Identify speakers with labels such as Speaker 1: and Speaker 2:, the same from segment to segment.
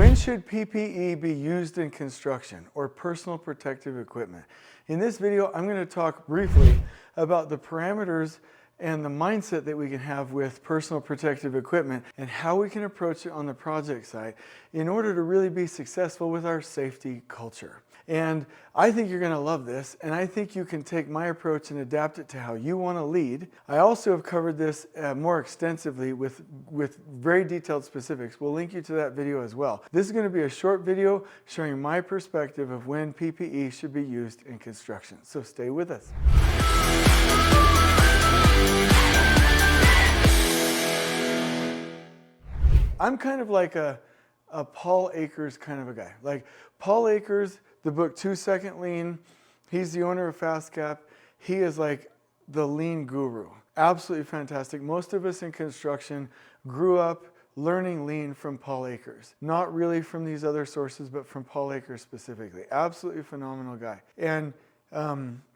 Speaker 1: When should PPE be used in construction or personal protective equipment? In this video, I'm going to talk briefly about the parameters and the mindset that we can have with personal protective equipment and how we can approach it on the project site in order to really be successful with our safety culture. And I think you're going to love this, and I think you can take my approach and adapt it to how you want to lead. I also have covered this more extensively with very detailed specifics. We'll link you to that video as well. This is going to be a short video showing my perspective of when PPE should be used in construction. So stay with us. I'm kind of like a Paul Akers kind of a guy. Like Paul Akers, the book 2 Second Lean, he's the owner of FastCap. He is like the lean guru. Absolutely fantastic. Most of us in construction grew up learning lean from Paul Akers. Not really from these other sources, but from Paul Akers specifically. Absolutely phenomenal guy. And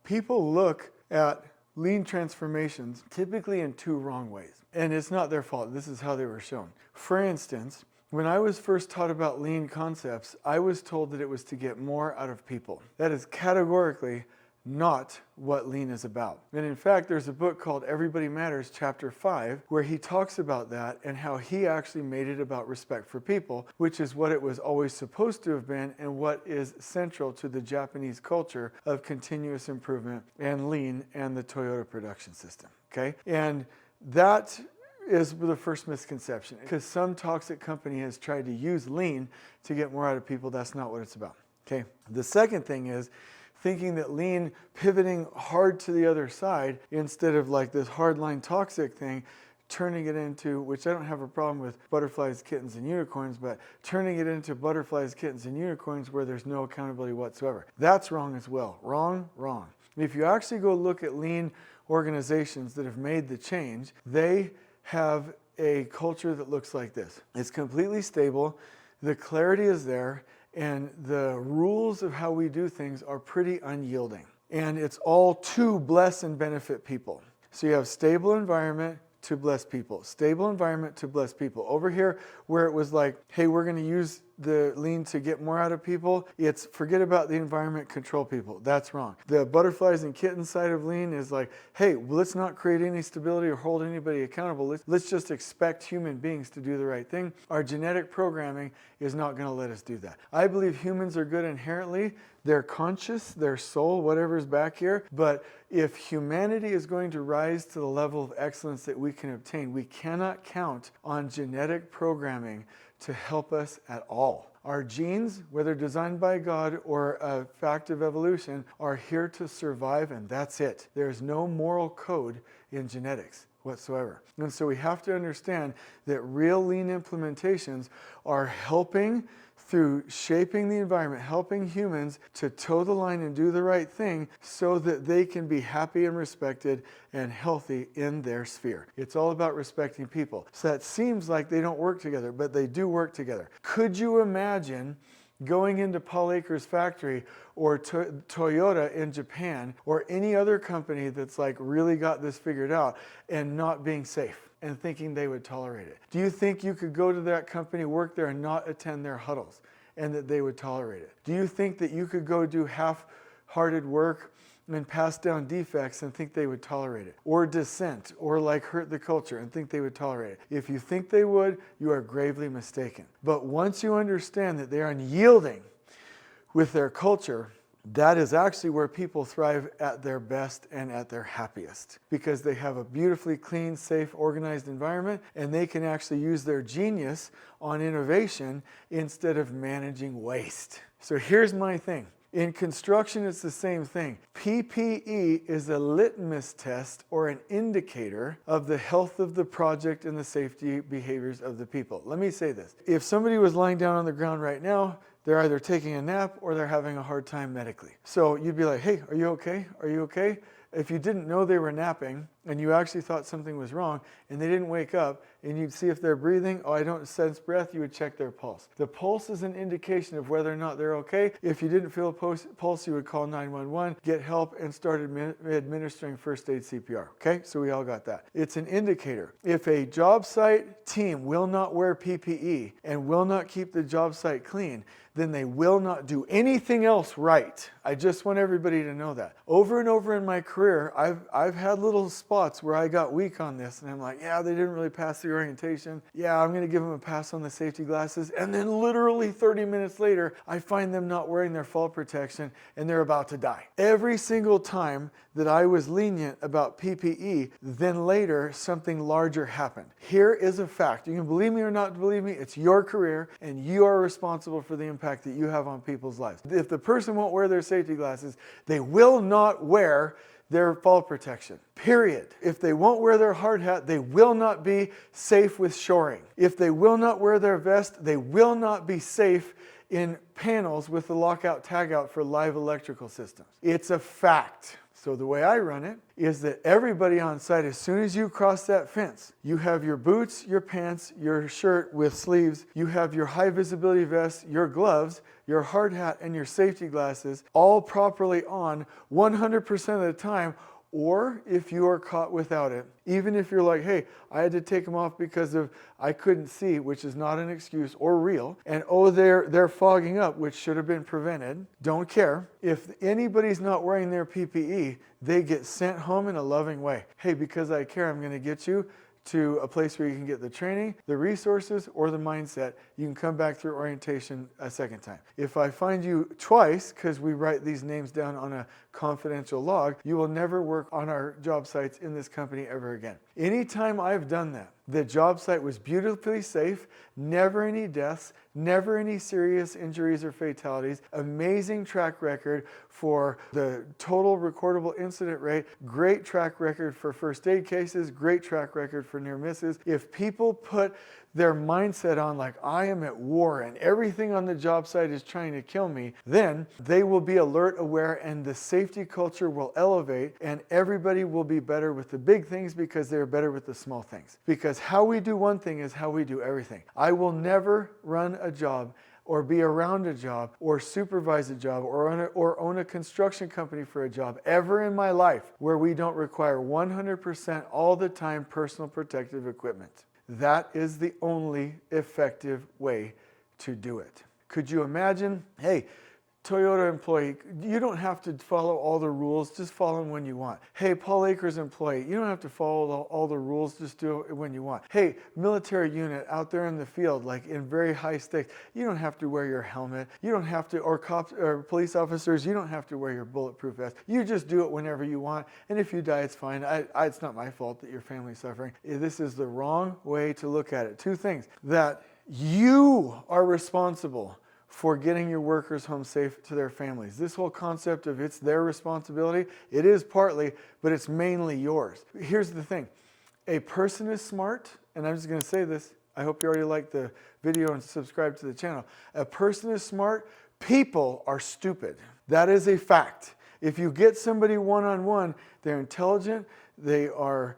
Speaker 1: people look at lean transformations typically in two wrong ways. And it's not their fault. This is how they were shown. For instance, when I was first taught about lean concepts, I was told that it was to get more out of people. That is categorically not what lean is about. And in fact, there's a book called Everybody Matters, Chapter 5, where he talks about that and how he actually made it about respect for people, which is what it was always supposed to have been and what is central to the Japanese culture of continuous improvement and lean and the Toyota production system. Okay? And that is the first misconception, because some toxic company has tried to use lean to get more out of people. That's not what it's about. Okay. The second thing is thinking that lean pivoting hard to the other side instead of like this hardline toxic thing, turning it into, which I don't have a problem with butterflies, kittens, and unicorns, but turning it into butterflies, kittens, and unicorns where there's no accountability whatsoever. That's wrong as well. Wrong, wrong. If you actually go look at lean organizations that have made the change, they have a culture that looks like this. It's completely stable, the clarity is there, and the rules of how we do things are pretty unyielding. And it's all to bless and benefit people. So you have stable environment to bless people. Stable environment to bless people. Over here, where it was like, hey, we're going to use the lean to get more out of people, it's forget about the environment, control people. That's wrong. The butterflies and kittens side of lean is like, hey, let's not create any stability or hold anybody accountable. Let's just expect human beings to do the right thing. Our genetic programming is not going to let us do that. I believe humans are good inherently. They're conscious, their soul, whatever's back here. But if humanity is going to rise to the level of excellence that we can obtain, we cannot count on genetic programming to help us at all. Our genes, whether designed by God or a fact of evolution, are here to survive, and that's it. There's no moral code in genetics whatsoever. And so we have to understand that real lean implementations are helping through shaping the environment, helping humans to toe the line and do the right thing so that they can be happy and respected and healthy in their sphere. It's all about respecting people. So that seems like they don't work together, but they do work together. Could you imagine going into Paul Akers' factory or Toyota in Japan or any other company that's like really got this figured out and not being safe and thinking they would tolerate it? Do you think you could go to that company, work there, and not attend their huddles and that they would tolerate it? Do you think that you could go do half-hearted work and pass down defects and think they would tolerate it? Or dissent, or like hurt the culture and think they would tolerate it? If you think they would, you are gravely mistaken. But once you understand that they are unyielding with their culture, that is actually where people thrive at their best and at their happiest, because they have a beautifully clean, safe, organized environment, and they can actually use their genius on innovation instead of managing waste. So here's my thing. In construction, it's the same thing. PPE is a litmus test or an indicator of the health of the project and the safety behaviors of the people. Let me say this. If somebody was lying down on the ground right now, they're either taking a nap or they're having a hard time medically. So you'd be like, hey, are you okay? Are you okay? If you didn't know they were napping, and you actually thought something was wrong, and they didn't wake up, and you'd see if they're breathing. Oh, I don't sense breath. You would check their pulse. The pulse is an indication of whether or not they're okay. If you didn't feel a pulse, you would call 911, get help, and start administering first aid CPR. Okay, so we all got that. It's an indicator. If a job site team will not wear PPE and will not keep the job site clean, then they will not do anything else right. I just want everybody to know that. Over and over in my career, I've had little spots where I got weak on this, and I'm like, yeah, they didn't really pass the orientation. Yeah, I'm going to give them a pass on the safety glasses. And then literally 30 minutes later, I find them not wearing their fall protection, and they're about to die. Every single time that I was lenient about PPE, then later something larger happened. Here is a fact. You can believe me or not believe me, it's your career, and you are responsible for the impact that you have on people's lives. If the person won't wear their safety glasses, they will not wear their fall protection, period. If they won't wear their hard hat, they will not be safe with shoring. If they will not wear their vest, they will not be safe in panels with the lockout tagout for live electrical systems. It's a fact. So the way I run it is that everybody on site, as soon as you cross that fence, you have your boots, your pants, your shirt with sleeves, you have your high visibility vest, your gloves, your hard hat, and your safety glasses all properly on 100% of the time. Or if you are caught without it, even if you're like, hey, I had to take them off because of I couldn't see, which is not an excuse or real, and oh, they're fogging up, which should have been prevented. Don't care. If anybody's not wearing their PPE, they get sent home in a loving way. Hey, because I care, I'm going to get you to a place where you can get the training, the resources, or the mindset. You can come back through orientation a second time. If I find you twice, because we write these names down on a confidential log, you will never work on our job sites in this company ever again. Anytime I've done that, the job site was beautifully safe, never any deaths, never any serious injuries or fatalities, amazing track record for the total recordable incident rate, great track record for first aid cases, great track record for near misses. If people put their mindset on like I am at war and everything on the job site is trying to kill me, then they will be alert, aware, and the safety culture will elevate, and everybody will be better with the big things because they're better with the small things. Because how we do one thing is how we do everything. I will never run a job or be around a job or supervise a job or own a construction company for a job ever in my life where we don't require 100% all the time personal protective equipment. That is the only effective way to do it. Could you imagine, hey, Toyota employee, you don't have to follow all the rules, just follow them when you want. Hey, Paul Akers employee, you don't have to follow all the rules, just do it when you want. Hey, military unit out there in the field, like in very high stakes, you don't have to wear your helmet. You don't have to, or cops or police officers, you don't have to wear your bulletproof vest. You just do it whenever you want, and if you die, it's fine. It's not my fault that your family's suffering. This is the wrong way to look at it. Two things, that you are responsible for getting your workers home safe to their families. This whole concept of it's their responsibility, it is partly, but it's mainly yours. Here's the thing. A person is smart, and I'm just going to say this, I hope you already liked the video and subscribe to the channel. A person is smart, people are stupid. That is a fact. If you get somebody one-on-one, they're intelligent, they are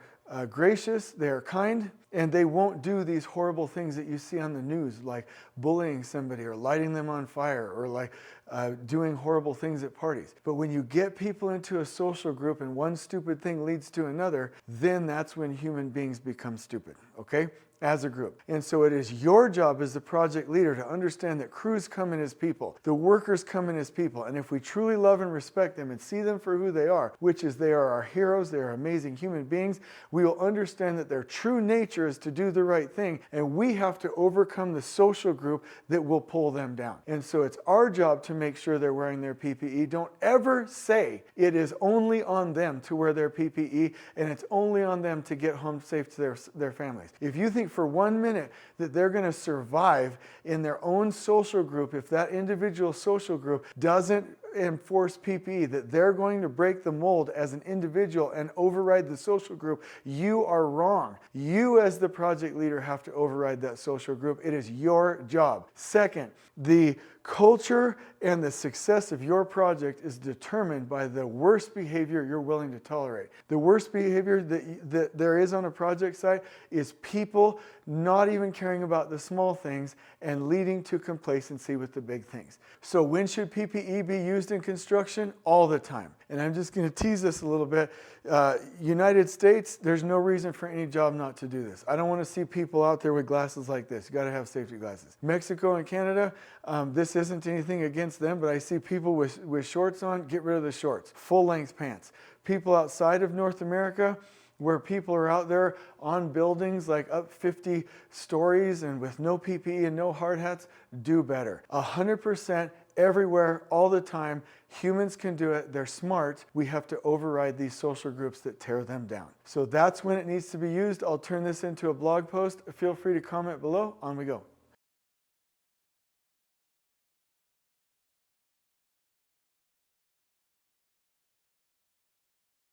Speaker 1: gracious, they are kind, and they won't do these horrible things that you see on the news, like bullying somebody or lighting them on fire or like doing horrible things at parties. But when you get people into a social group and one stupid thing leads to another, then that's when human beings become stupid, okay? As a group. And so it is your job as the project leader to understand that crews come in as people, the workers come in as people, and if we truly love and respect them and see them for who they are, which is they are our heroes, they are amazing human beings, we will understand that their true nature is to do the right thing, and we have to overcome the social group that will pull them down. And so it's our job to make sure they're wearing their PPE. Don't ever say it is only on them to wear their PPE and it's only on them to get home safe to their families. If you think for 1 minute that they're going to survive in their own social group if that individual social group doesn't enforce PPE, that they're going to break the mold as an individual and override the social group, you are wrong. You as the project leader have to override that social group. It is your job. Second, the culture and the success of your project is determined by the worst behavior you're willing to tolerate. The worst behavior that there is on a project site is people not even caring about the small things and leading to complacency with the big things. So when should PPE be used in construction? All the time. And I'm just going to tease this a little bit. United States, there's no reason for any job not to do this. I don't want to see people out there with glasses like this. You got to have safety glasses. Mexico and Canada, this isn't anything against them, but I see people with shorts on, get rid of the shorts. Full-length pants. People outside of North America, where people are out there on buildings like up 50 stories and with no PPE and no hard hats, do better. 100% everywhere, all the time. Humans can do it. They're smart. We have to override these social groups that tear them down. So that's when it needs to be used. I'll turn this into a blog post. Feel free to comment below. On we go.